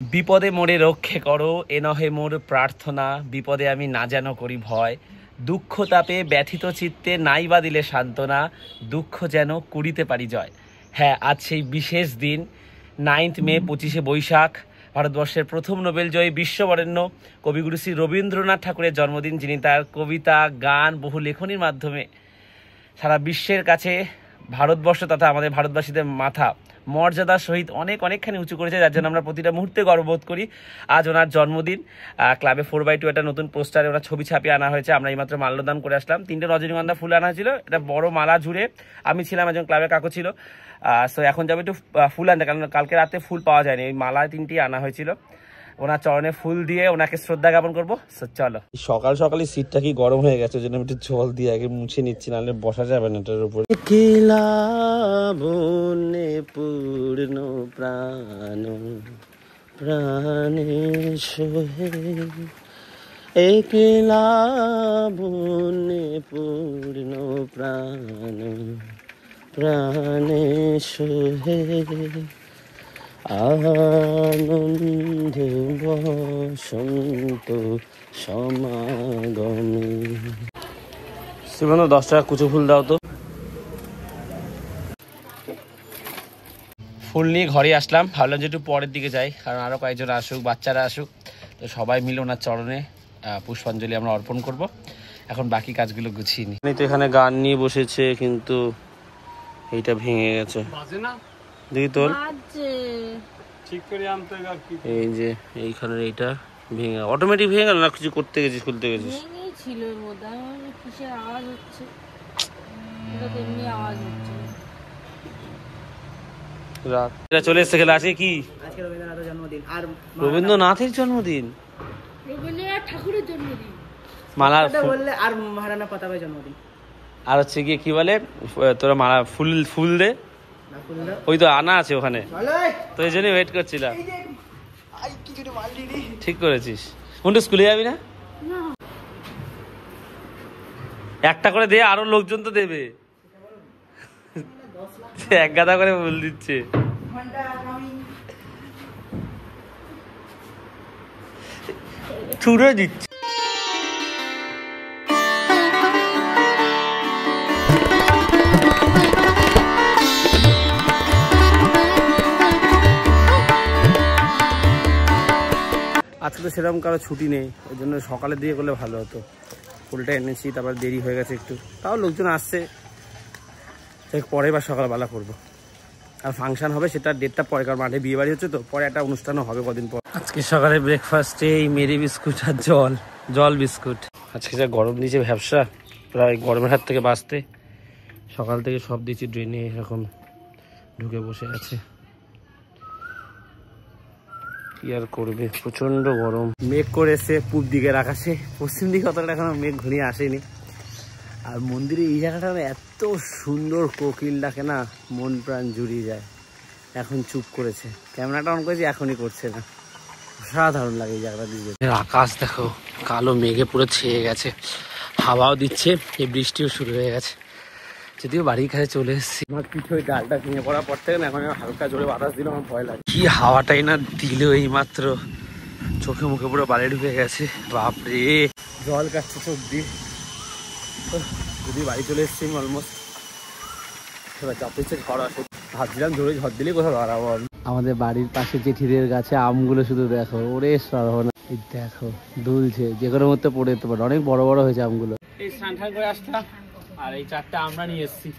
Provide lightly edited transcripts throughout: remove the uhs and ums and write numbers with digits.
বিপদে মোরে রক্ষে করো এ নহে মোর প্রার্থনা, বিপদে আমি না যেন করি ভয়, দুঃখ তাপে ব্যথিত চিত্তে নাই বা দিলে সান্ত্বনা, দুঃখ যেন করিতে পারি জয়। হ্যাঁ, আজ সেই বিশেষ দিন 9 মে 25শে বৈশাখ, ভারতবর্ষের প্রথম নোবেল জয়ী বিশ্ববরেণ্য কবিগুরু শ্রী রবীন্দ্রনাথ ঠাকুরের জন্মদিন, যিনি তার কবিতা, গান, বহু লেখনীর মাধ্যমে সারা বিশ্বের কাছে ভারতবর্ষ তথা আমাদের ভারতবাসীদের মাথা মর্যাদার সহিত অনেকখানি উঁচু করেছে, যার জন্য আমরা প্রতিটা মুহূর্তে গর্ববোধ করি। আজ ওনার জন্মদিন। ক্লাবে 4x2 একটা নতুন পোস্টারে ওনার ছবি ছাপিয়ে আনা হয়েছে। আমরা এইমাত্র মাল্যদান করে আসলাম। 3টে রজনীগন্ধা ফুল আনা হয়েছিল, এটা বড় মালা জুড়ে আমি ছিলাম, একজন ক্লাবের কাকু ছিল। সো এখন যাবো একটু ফুল আনতে, কারণ কালকে রাতে ফুল পাওয়া যায়নি, ওই মালায় 3টি আনা হয়েছিল। ওনার চরণে ফুল দিয়ে ওনাকে শ্রদ্ধা জ্ঞাপন করবো। চলো, সকাল সকালই সিটটা কি গরম হয়ে গেছে, ওই জন্য একটু জল দিয়ে আগে মুছে নিচ্ছি, নাহলে বসা যাবে না এটার উপরে। বনে পূর্ণ প্রাণ প্রাণে সোহে, একলা বনে পূর্ণ প্রাণ প্রাণে সোহে, আনন্দ বসন্ত সমাগমে। শ্রীবন্ধু 10 টাকা কুচো ফুল দাও তো। ফুল নিয়ে ঘরে আসলাম, ভাবলাম যে একটু পরের দিকে যাই, কারণ আরও কয়েকজন আসুক, বাচ্চারা আসুক, তো সবাই মিলে ওনার চরণে পুষ্পাঞ্জলি আমরা অর্পণ করব। এখন বাকি কাজগুলো গুছিয়ে নিই। তো এখানে গান নিয়ে বসেছে, কিন্তু এইটা ভেঙে গেছে, দেখি তোর ঠিক করে আনতে, এই যে এইখানে এইটা ভেঙে অটোমেটিক ভেঙে গেল না, কিছু করতে গেছিস, খুলতে গেছিস? ছিল এর মধ্যে, কিসের আওয়াজ হচ্ছে, এটা তো এমনি আওয়াজ হচ্ছে। এটা চলে এসেছে খেলে। আজকে কি? আজকে রবীন্দ্রনাথের জন্মদিন। আর রবীন্দ্রনাথের জন্মদিন, রবীন্দ্রনাথ ঠাকুরের জন্মদিন। মালা বললে আর মহারানা প্রতাপের জন্মদিন। আর হচ্ছে গিয়ে কি বলে, তোরা মালা ফুল দে, ওই তো আনা আছে ওখানে, তো এই জন্যই ওয়েট করছিলাম। ঠিক করেছিস। কোনটা স্কুলে যাবি না? একটা করে দে, আরো লোকজন তো দেবে। এক গাদা করে ফুল দিচ্ছে। ছুড়ে দিচ্ছে। আজকে তো সেরকম কারো ছুটি নেই, ওই জন্য সকালের দিকে করলে ভালো হতো। ফুলটা এনেছি, তারপর দেরি হয়ে গেছে একটু, তাও লোকজন আসছে, পরে বা সকালবেলা করবো। আর ফাংশন হবে সেটা ডেটটা পরে, কারণ মাঠে বিয়ে বাড়ি হচ্ছে, তো পরে একটা অনুষ্ঠানও হবে কদিন পর। আজকে সকালে ব্রেকফাস্টে এই মেরি বিস্কুট আর জল বিস্কুট। আজকে যা গরম দিয়েছে ব্যবসা, প্রায় গরমের হাত থেকে বাঁচতে সকাল থেকে সব দিয়েছি ড্রেনে, এরকম ঢুকে বসে আছে। কি আর করবে, প্রচন্ড গরম। মেঘ করে এসে পূব দিকের আকাশে, পশ্চিম দিকে অতটা এখনো মেঘ ঘনিয়ে আসেনি। আর মন্দিরে এই জায়গাটা এত সুন্দর, কোকিল ডাকে না, মন প্রাণ জুড়িয়ে যায়। এখন চুপ করেছে, ক্যামেরাটা অন করেছি, এখনই করছে না। অসাধারণ লাগে এই জায়গাটা দিয়ে। আকাশ দেখো, কালো মেঘে পুরো ছেয়ে গেছে, হাওয়াও দিচ্ছে, এই বৃষ্টিও শুরু হয়ে গেছে। যদিও বাড়ির কাছে চলে এসেছি, আমার পিঠে ওই ডালটা ভেঙে পড়ার পর থেকে না, এখন হালকা জোরে বাতাস দিল, আমার ভয় লাগে। কি হাওয়াটাই না দিল এই মাত্র, চোখে মুখে পুরো বালি ঢুকে গেছে। বাপরে, জল কাটছে চোখ দিয়ে। যদি বাড়ি চলে এসেছি অলমোস্ট, এবার চাপেছে ঝড় আসে, ভাবছিলাম জোরে ঝড় দিলেই কোথাও দাঁড়াবো আমি। আমাদের বাড়ির পাশে জেঠিদের গাছে আমগুলো শুধু দেখো, ওরে সরবনা, এই দেখো দুলছে, যে কোনো মধ্যে পড়ে যেতে পারে, অনেক বড় বড় হয়েছে আমগুলো। এই স্নান করে আসতাম, আর এই 4টা আমরা নিয়ে এসেছি।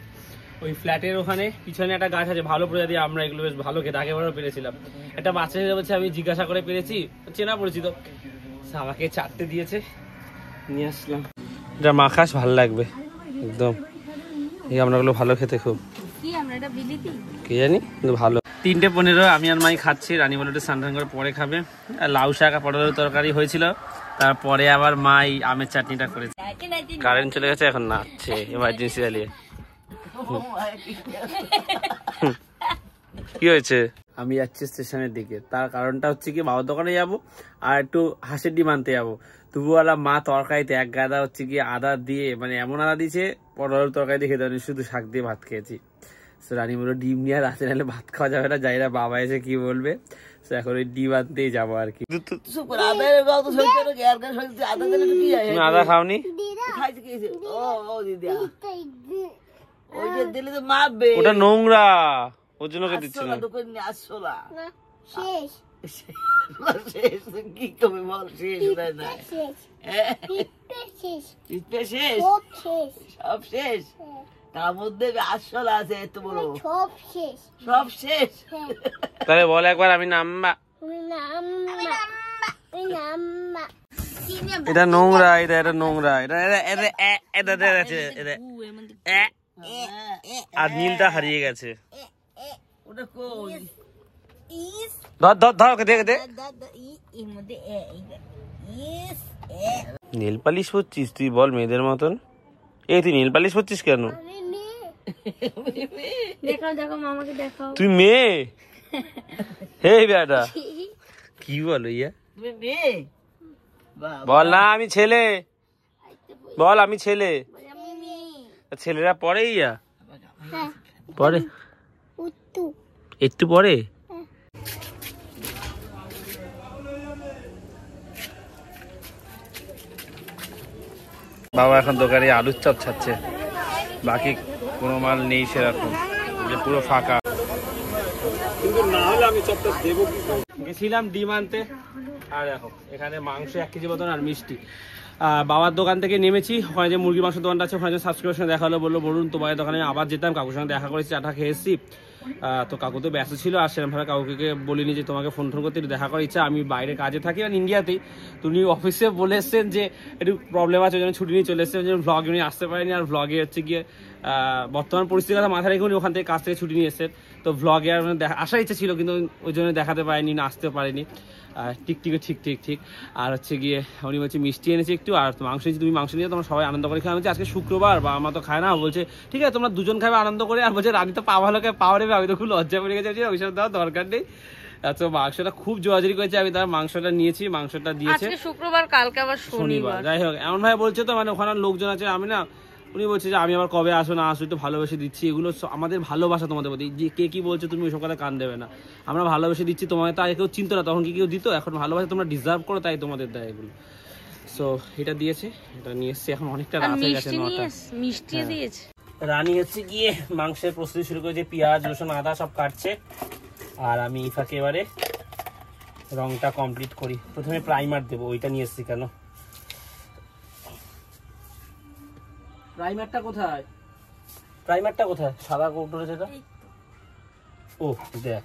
ওই ফ্ল্যাটের ওখানে পিছনে একটা গাছ আছে, ভালো প্রজাতি আমরা, এগুলো বেশ ভালো খেতে, আগেবারও পেরেছিলাম। একটা বাচ্চা বলছে, আমি জিজ্ঞাসা করে পেরেছি, চেনা পরিচিত, আমাকে 4টে দিয়েছে, নিয়ে আসলাম। এটা মাখাস ভালো লাগবে একদম, এই আমরাগুলো ভালো খেতে খুব, কে জানি, কিন্তু ভালো। 3:15 আমি আর মাই খাচ্ছি, রানী বলে একটু স্নান করে পরে খাবে। আর লাউ শাক আর পটলের তরকারি হয়েছিল, তারপরে আবার মাই আমের চাটনিটা করেছে। কারেন্ট চলে গেছে, এখন নাচছে এমার্জেন্সি চালিয়ে। কি হয়েছে? আমি যাচ্ছি স্টেশনের দিকে, তার কারণটা হচ্ছে কি, বাবার দোকানে যাবো আর একটু হাঁসের ডিম আনতে যাবো। তবুওয়ালা মা তরকারিতে 1 গাদা হচ্ছে কি আদা দিয়ে, মানে এমন আদা দিয়েছে, পটলের তরকারি দিয়ে খেতে পারি, শুধু শাক দিয়ে ভাত খেয়েছি। রানী বললো ডিম নিয়ে রাতে নাহলে ভাত খাওয়া যাবে না, যাই না বাবা এসে কি বলবে। এখন ওই ডিম আনতেই যাবো আর কি। আদা খাওনি? ওটা নোংরা, ওর জন্য দিচ্ছি না। কি কবে বল, শেষ সব শেষ, তার মধ্যে আসল আছে এত বড়, সব শেষ। তাহলে বল একবার আমি নাম্বা। এটা নোংরা, এটা নোংরা, আর নীলটা হারিয়ে গেছে। নীল পালিশ পরছিস তুই, বল মেয়েদের মতন। এই তুই নীল পালিশ পরছিস কেন? তুই মেয়ে? হে বেটা কি বলো ইয়া, বল না আমি ছেলে, বল আমি ছেলে। ছেলেরা পরে ইয়া পরে, একটু পরে। বাবা এখন দোকানে আলুর চপ ছাড়ছে, বাকি কোনো মাল নেই সেরকম, পুরো ফাঁকা। কিন্তু না হলে আমি চপটা দেবো কি? গেছিলাম ডিম আনতে, আর দেখো এখানে মাংস 1 কেজি মতন আর মিষ্টি। বাবার দোকান থেকে নেমেছি, ওখানে যে মুরগি মাংসের দোকানটা আছে ওখানে সাবস্ক্রিপশন দেখা হলো, বললো বলুন তোমার দোকানে আবার যেতাম, কাকুর সঙ্গে দেখা করেছি, চাটা খেয়ে এসেছি। তো কাকু তো ব্যস্ত ছিল, আর সেরকমভাবে কাকুকে বলিনি যে তোমাকে ফোন করতে, একটু দেখা করার ইচ্ছা। আমি বাইরে কাজে থাকি আর ইন্ডিয়াতেই, তুমি অফিসে বলে এসছেন যে একটু প্রবলেম আছে, ওই জন্য ছুটি নিয়ে চলে এসছেন, যে ভ্লগ নিয়ে আসতে পারিনি। আর ভ্লগে হচ্ছে গিয়ে বর্তমান পরিস্থিতির কথা মাথায় রেখে উনি ওখান থেকে কাজ থেকে ছুটি নিয়ে এসছেন, তো ভ্লগে আর আসার ইচ্ছা ছিল, কিন্তু ওই জন্য দেখাতে পারিনি, না আসতে পারিনি। ঠিক। আর হচ্ছে গিয়ে উনি বলছে মিষ্টি এনেছি একটু, আর মাংস এনেছি, তুমি মাংস নিয়ে তোমরা সবাই আনন্দ করে খাওয়া হচ্ছে। আজকে শুক্রবার, বা আমার তো খায় না, বলছে ঠিক আছে তোমরা দুজন খাবে আনন্দ করে। আর বলছে রানী তো পা ভালো খায়, পাওয়া নেবে। আমি তো খুব লজ্জা পড়ে গেছি, ওইসব দেওয়ার দরকার নেই। তো মাংসটা খুব জোরাজুরি করেছে, আমি তার মাংসটা নিয়েছি, মাংসটা দিয়েছে। শুক্রবার, কালকে আবার শনিবার, যাই হোক এমন ভাবে বলছে তো, মানে ওখানে লোকজন আছে, আমি না, উনি বলছে যে আমি আবার কবে আসো না আসো, একটু ভালোবেসে দিচ্ছি। এগুলো আমাদের ভালোবাসা তোমাদের প্রতি, যে কে কি বলছে তুমি ওইসব কথা কান দেবে না। আমরা ভালোবেসে দিচ্ছি, তোমাদের তো আগে কেউ চিনতো না, তখন কি কেউ দিত? এখন ভালোবাসা তোমরা ডিজার্ভ করো, তাই তোমাদের দেয় এগুলো। সো এটা দিয়েছে, এটা নিয়ে এসছে। এখন অনেকটা রাত হয়ে গেছে, 9টা। মিষ্টি দিয়েছে। রানী হচ্ছে গিয়ে মাংসের প্রস্তুতি শুরু করেছে, পেঁয়াজ রসুন আদা সব কাটছে, আর আমি ইফাকে এবারে রংটা কমপ্লিট করি। প্রথমে প্রাইমার দেবো, ওইটা নিয়ে এসছি কেন? প্রাইমারটা কোথায়? সাদা কৌটোরে যেটা? ও দেখ,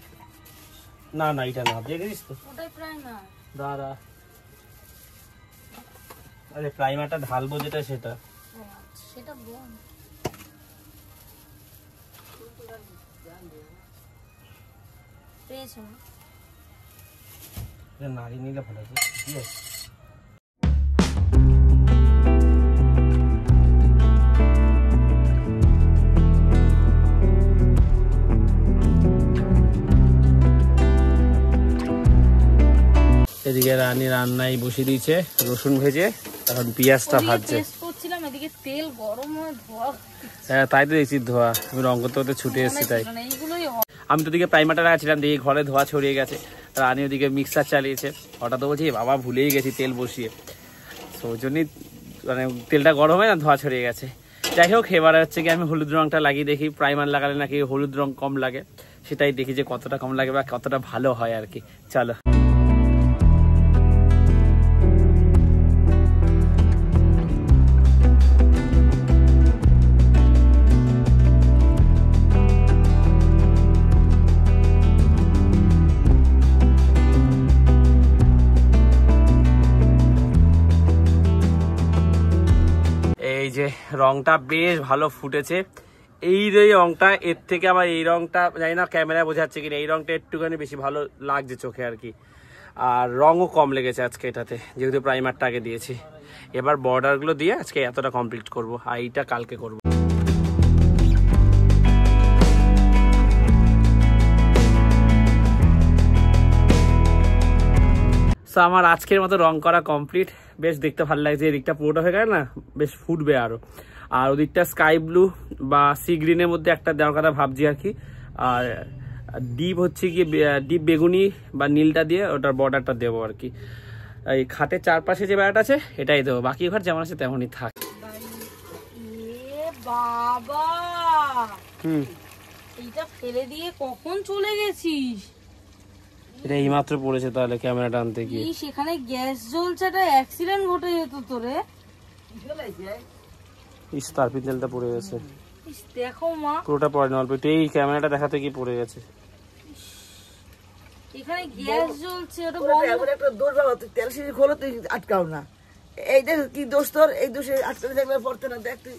না এটা না, দেখে দিস তো। ওটাই প্রাইমার। দাঁড়া, আরে প্রাইমারটা ঢালবো যেটা সেটা। সেটা বল। পেয়েছো না? নাড়ি নিলে ভালো আছে। ঠিক আছে, এদিকে রানী রান্নায় বসিয়ে দিয়েছে, রসুন ভেজে, এখন পেঁয়াজটা ভাজছে। এদিকে তেল গরম হয়ে ধোয়া। হ্যাঁ তাই তো দেখছি ধোয়া, আমি রঙ করতে ছুটে এসেছি তাই। আমি তো দিকে প্রাইমারটা রাখছিলাম, দিয়ে ঘরে ধোয়া ছড়িয়ে গেছে। রানী ওদিকে মিক্সার চালিয়েছে, হঠাৎ তো বলছি বাবা ভুলেই গেছি তেল বসিয়ে, তো ওই জন্যই মানে তেলটা গরম হয় না, ধোয়া ছড়িয়ে গেছে। যাই হোক এবার হচ্ছে কি আমি হলুদ রঙটা লাগিয়ে দেখি, প্রাইমার লাগালে নাকি হলুদ রং কম লাগে, সেটাই দেখি যে কতটা কম লাগে বা কতটা ভালো হয় আর কি। চলো এই যে রংটা বেশ ভালো ফুটেছে। এই যে রংটা, এর থেকে আমার এই রংটা জানি না ক্যামেরায় বোঝাচ্ছে কিনা, এই রংটা একটুখানি বেশি ভালো লাগছে চোখে আর কি। আর রঙও কম লেগেছে আজকে এটাতে, যেহেতু প্রাইমারটা আগে দিয়েছি। এবার বর্ডারগুলো দিয়ে আজকে এতটা কমপ্লিট করব, আর এইটা কালকে করব। সো আমার আজকের মতো রং করা কমপ্লিট, বেশ দেখতে ভালো লাগছে। এদিকটা পুরোটা হয়ে গেল না, বেশ ফুটবে আরো। আর ওদিকটা স্কাই ব্লু বা সি গ্রিনের মধ্যে একটা দেওয়ার কথা ভাবছি আর কি। আর আর ডিপ হচ্ছে গিয়ে ডিপ বেগুনি বা নীলটা দিয়ে ওটার বর্ডারটা দেবো আর কি। এই খাটের চারপাশে যে বেড়াটা আছে এটাই দেবো, বাকি ঘর যেমন আছে তেমনই থাক। বাবা এইটা ফেলে দিয়ে কখন চলে গেছিস? এটা এইমাত্র পড়েছে, তাহলে ক্যামেরাটা আনতে গিয়ে সেখানে গ্যাস জ্বলছে, একটা অ্যাক্সিডেন্ট ঘটে যেত তোরে। তারপি তেলটা পড়ে গেছে, দেখো মা পুরোটা পড়েনি, অল্প একটু। এই ক্যামেরাটা দেখাতে গিয়ে পড়ে গেছে। এখানে গ্যাস জ্বলছে, ওটা বন্ধ। একটা দোষ বাবা, তুই তেল শিশি খোলো, তুই আটকাও না। এই দেখ কি দোষ তোর, এই দোষে আটকাতে থাকলে পড়তে না। দেখ তুই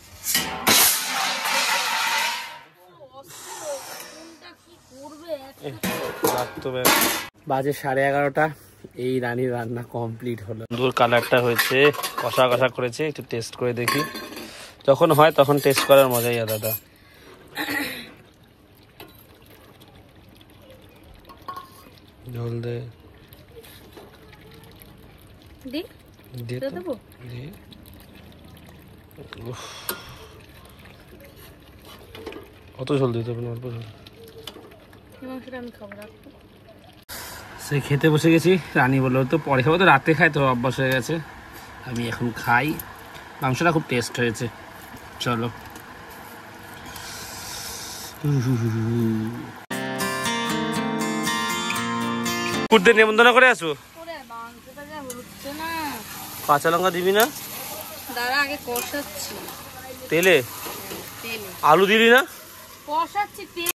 বাজে 11:30, এই রানীর রান্না কমপ্লিট হলো। সুন্দর কালারটা হয়েছে, কষা কষা করেছে, একটু টেস্ট করে দেখি। যখন হয় তখন টেস্ট করার মজাই আলাদা। ঝোল দে, অত ঝোল দিতে হবে না, অল্প ঝোল। আমি খাবো, রাখবো। সে খেতে বসে গেছি, রানী বললো তো পরে খাবো, তো রাতে খাই তো অভ্যাস হয়ে গেছে। আমি এখন খাই। মাংসটা খুব টেস্ট হয়েছে। চলো কুকুরদের নেমন্তন্ন করে আসো। কাঁচা লঙ্কা দিবি না? দাঁড়া আগে কষাচ্ছি তেলে। তেলে আলু দিবি না? কষাচ্ছি।